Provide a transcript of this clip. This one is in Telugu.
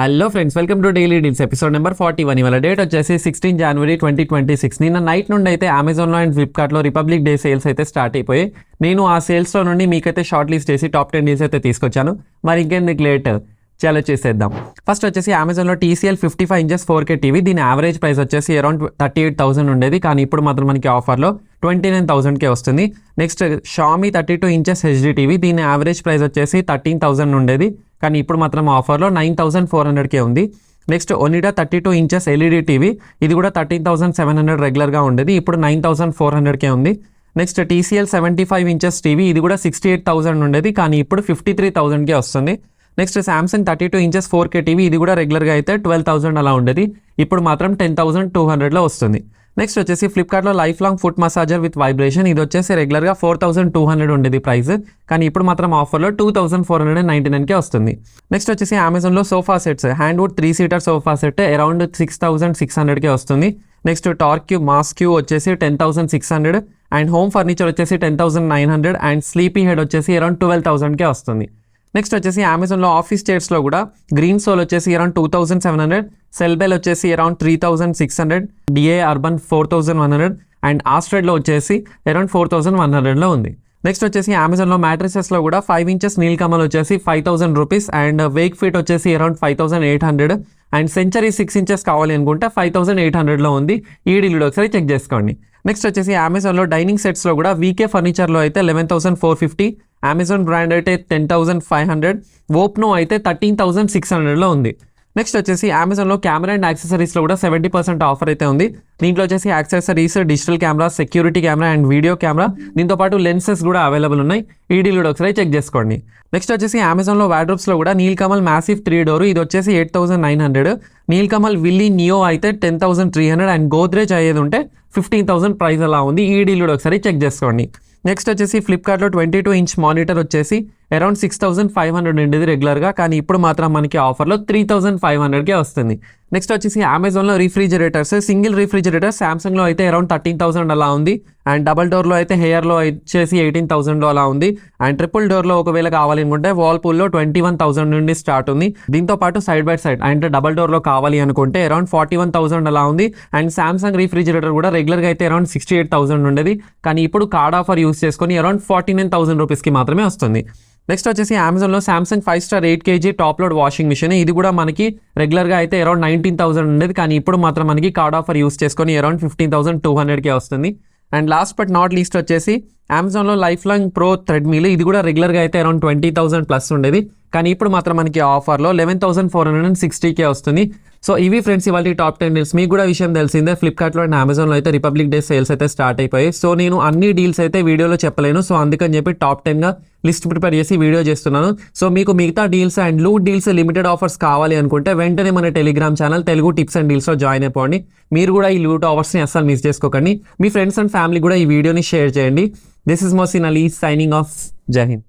Hello friends, welcome to daily deals episode number 41. ఇవాళ డేట్ వచ్చేసి 16 జనవరి 2026. నిన్న నైట్ నుండి అయితే అమెజాన్లో అండ్ ఫ్లిప్కార్ట్లో రిపబ్లిక్ డే సేల్స్ అయితే స్టార్ట్ అయిపోయి నేను ఆ సేల్స్లో నుండి మీకైతే షార్ట్ లిస్ట్ చేసి టాప్ 10 డీల్స్ అయితే తీసుకొచ్చాను. మరి ఇంకెందుకు లేట్, చాలా చేసేద్దాం. ఫస్ట్ వచ్చేసి అమెజాన్లో TCL 55 inches 4K టీవీ. దీని యావరేజ్ ప్రైస్ వచ్చేసి అరౌండ్ 38,000 ఉండేది, కానీ ఇప్పుడు మాత్రం మనకి ఆఫర్లో 29,000కే వస్తుంది. Next Xiaomi 32 inches HD TV. దీని యావరేజ్ ప్రైస్ వచ్చేసి 13,000 ఉండేది, కానీ ఇప్పుడు మాత్రం ఆఫర్లో 9,400కే ఉంది. Next Onida 32 inches LED TV. ఇది కూడా 13,700 రెగ్యులర్గా ఉండేది, ఇప్పుడు 9,400కే ఉంది. Next TCL 75 inches TV. ఇది కూడా 68,000 ఉండేది, కానీ ఇప్పుడు 53,000కే వస్తుంది. Next Samsung 32 inches 4K TV. ఇది కూడా రెగ్యులర్గా అయితే 12,000 అలా ఉండేది, ఇప్పుడు మాత్రం 10,200లో వస్తుంది. నెక్స్ట్ వచ్చేసి ఫ్లిప్కార్ట్లో life long foot massager with vibration. ఇది వచ్చేసి రెగ్యులర్గా 4,200 ఉండేది ప్రైస్, కానీ ఇప్పుడు మాత్రం ఆఫర్లో 2,499కే వస్తుంది. నెక్స్ట్ వచ్చేసి అమెజాన్లో sofa sets, Handwood 3-seater sofa set around 6,600కే వస్తుంది. నెక్స్ట్ టార్క్ క్యూబ్ మాస్ క్యూ వచ్చేసి 10,600 అండ్ హోమ్ ఫర్నిచర్ వచ్చేసి 10,900 అండ్ స్లీపీ హెడ్ వచ్చేసి అరౌండ్ 12,000కే వస్తుంది. నెక్స్ట్ వచ్చేసి అమెజాన్లో ఆఫీస్ చైర్స్లో కూడా గ్రీన్ సోల్ వచ్చేసి అరౌండ్ 2,700, సెల్బెల్ వచ్చేసి అరౌండ్ 3,600, డిఏ అర్బన్ 4,100 అండ్ ఆస్ట్రేడ్లో వచ్చేసి అరౌండ్ 4,100లో ఉంది. నెక్స్ట్ వచ్చేసి అమెజాన్లో మ్యాట్రిసెస్లో కూడా 5 inches నీల్కమల్ వచ్చేసి 5,000 రూపీస్ అండ్ వేక్ ఫిట్ వచ్చేసి అరౌండ్ 5,800 అండ్ సెంచరీ 6 inches కావాలి అనుకుంటే 5,800లో ఉంది. ఈ డీల్ ఒకసారి చెక్ చేసుకోండి. నెక్స్ట్ వచ్చేసి అమెజాన్లో డైనింగ్ సెట్స్లో కూడా వీకే ఫర్నిచర్లో అయితే 11,450, అమెజాన్ బ్రాండ్ అయితే 10,500, ఓప్నో అయితే 13,600లో ఉంది. నెక్స్ట్ వచ్చేసి అమెజాన్లో కెమెరా అండ్ యాక్సెసరీస్లో కూడా 70% ఆఫర్ అయితే ఉంది. దీంట్లో వచ్చేసి accessories, digital camera, security camera and video camera, దీంతో పాటు లెన్సెస్ కూడా అవైలబుల్ ఉన్నాయి. ఈ డీల్ కూడా ఒకసారి చెక్ చేసుకోండి. నెక్స్ట్ వచ్చేసి అమెజాన్లో వార్డ్రోబ్స్లో కూడా నీల్కమల్ మ్యాసివ్ 3 door. ఇది వచ్చేసి 8,900, నీల్కమల్ విల్లీ నియో అయితే 10,300 అండ్ గోద్రేజ్ అయ్యేది ఉంటే 15,000 ప్రైస్ అలా ఉంది. ఈ డీల్ కూడా ఒకసారి చెక్ చేసుకోండి. నెక్స్ట్ వచ్చేసి ఫ్లిప్కార్ట్లో 22 inch మానిటర్ వచ్చేసి అరౌండ్ 6,500 ఉండేది రెగ్యులర్గా, కానీ ఇప్పుడు మాత్రం మనకి ఆఫర్లో 3,500కే వస్తుంది. నెక్స్ట్ వచ్చేసి అమెజాన్లో రిఫ్రిజిరేటర్స్, సింగిల్ రిఫ్రిజిరేటర్ శాంసంగ్లో అయితే అరౌండ్ 13,000 అలా ఉంది అండ్ డబల్ డోర్లో అయితే హెయిర్లో వచ్చేసి 18,000లో అలా ఉంది అండ్ ట్రిపుల్ డోర్లో ఒకవేళ కావాలనుకుంటే వాల్పూల్లో 21,000 నుండి స్టార్ట్ ఉంది. దీంతో పాటు సైడ్ బై సైడ్ అంటే డబల్ డోర్లో కావాలి అనుకుంటే అరౌండ్ 41,000 అలా ఉంది అండ్ శాంసంగ్ రిఫ్రిజిరేటర్ కూడా రెగ్యులర్గా అయితే అరౌండ్ 68,000 ఉండేది, కానీ ఇప్పుడు కార్డ్ ఆఫర్ యూస్ చేసుకొని అరౌండ్ 49,000 రూపీస్కి మాత్రమే వస్తుంది. నెక్స్ట్ వచ్చేసి అమెజాన్లో Samsung 5 star 8 kg top load washing machine. ఇది కూడా మనకి రెగ్యులర్గా అయితే అరౌండ్ 19,000 ఉండేది, కానీ ఇప్పుడు మాత్రం మనకి కార్డ్ ఆఫర్ యూస్ చేసుకొని అరౌండ్ 15,200కే వస్తుంది. And last but not least వచ్చేసి అమెజాన్లో లైఫ్ లాంగ్ ప్రో థ్రెడ్మిల్. ఇది కూడా రెగ్యులర్గా అయితే అరౌండ్ 20,000 ప్లస్ ఉండేది, కానీ ఇప్పుడు మాత్రం మనకి ఆఫర్లో 11,460కే వస్తుంది. సో ఇవి ఫ్రెండ్స్ ఇవాళ టాప్ 10 డీల్స్. మీకు కూడా విషయం తెలిసిందే, ఫ్లిప్కార్ట్లో అండ్ అమెజాన్లో అయితే రిపబ్లిక్ డే సేల్స్ అయితే స్టార్ట్ అయిపోయాయి. సో నేను అన్ని డీల్స్ అయితే వీడియోలో చెప్పలేను, సో అందుకని చెప్పి టాప్ 10గా లిస్ట్ ప్రిపేర్ చేసి వీడియో చేస్తున్నాను. సో మీకు మిగతా deals and loot deals, limited offers కావాలి అనుకుంటే వెంటనే మన Telegram channel Telugu tips and డీల్స్లో జాయిన్ అయిపోండి. మీరు కూడా ఈ లూట్ ఆఫర్స్ని అస్సలు మిస్ చేసుకోకండి. మీ ఫ్రెండ్స్ అండ్ ఫ్యామిలీ కూడా ఈ వీడియోని షేర్ చేయండి. This is Mohsin Ali signing off. జై హింద్.